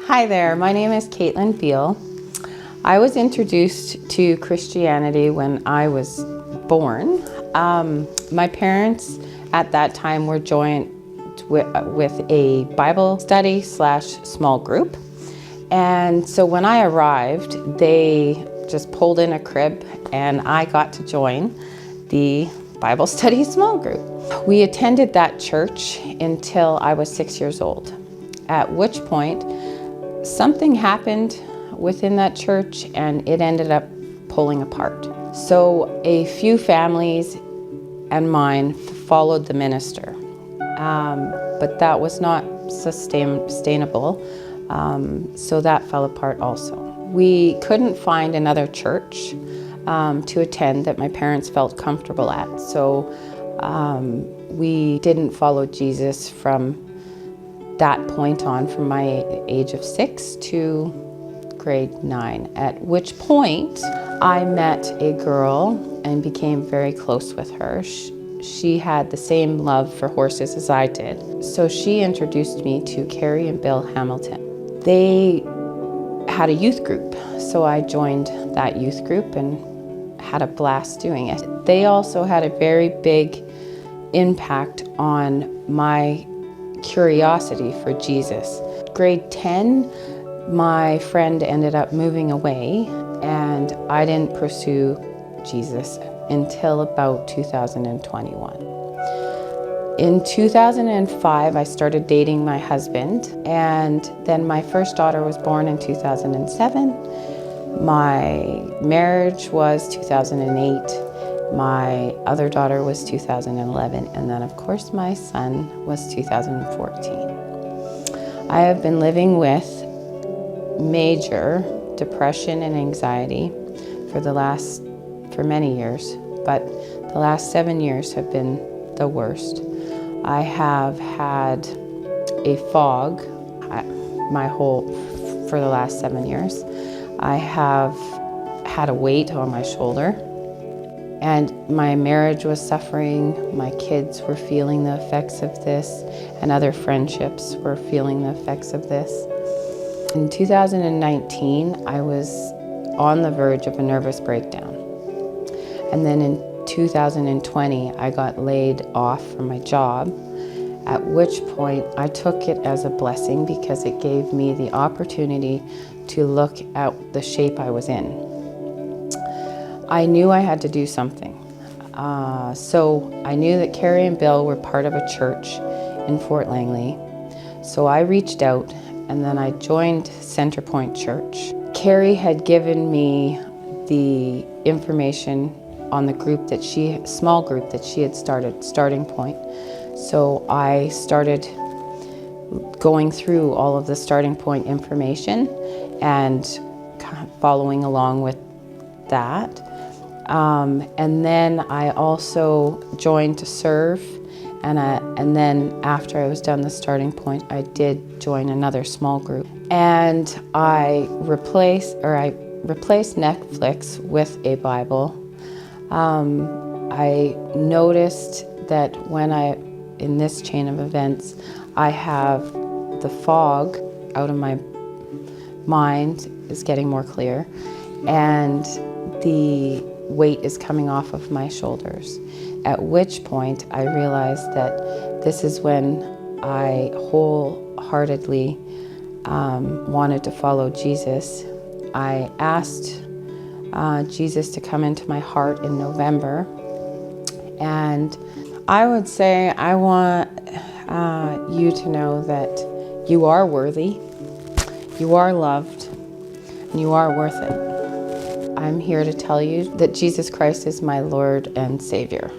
Hi there, my name is Katelyn Beale. I was introduced to Christianity when I was born. My parents at that time were joined with a Bible study / small group. And so when I arrived, they just pulled in a crib and I got to join the Bible study small group. We attended that church until I was 6 years old, at which point something happened within that church and it ended up pulling apart. So a few families and mine followed the minister, but that was not sustainable, so that fell apart also. We couldn't find another church to attend that my parents felt comfortable at, so we didn't follow Jesus from that point on, from my age of 6 to grade 9, at which point I met a girl and became very close with her. She had the same love for horses as I did, so she introduced me to Carrie and Bill Hamilton. They had a youth group, so I joined that youth group and had a blast doing it. They also had a very big impact on my curiosity for Jesus. Grade 10, my friend ended up moving away and I didn't pursue Jesus until about 2021. In 2005, I started dating my husband, and then my first daughter was born in 2007. My marriage was 2008. My other daughter was 2011, and then of course my son was 2014. I have been living with major depression and anxiety for many years, but the last 7 years have been the worst. I have had a fog for the last 7 years. I have had a weight on my shoulder. And my marriage was suffering, my kids were feeling the effects of this, and other friendships were feeling the effects of this. In 2019, I was on the verge of a nervous breakdown. And then in 2020, I got laid off from my job, at which point I took it as a blessing because it gave me the opportunity to look at the shape I was in. I knew I had to do something. So I knew that Carrie and Bill were part of a church in Fort Langley. So I reached out and then I joined Centerpoint Church. Carrie had given me the information on the small group that she had started, Starting Point. So I started going through all of the Starting Point information and following along with that. And then I also joined to serve, and then after I was done the Starting Point, I did join another small group. And I replaced Netflix with a Bible. I noticed that in this chain of events, I have the fog out of my mind is getting more clear, and the weight is coming off of my shoulders, at which point I realized that this is when I wholeheartedly wanted to follow Jesus. I asked Jesus to come into my heart in November, and I would say I want you to know that you are worthy, you are loved, and you are worth it. I'm here to tell you that Jesus Christ is my Lord and Savior.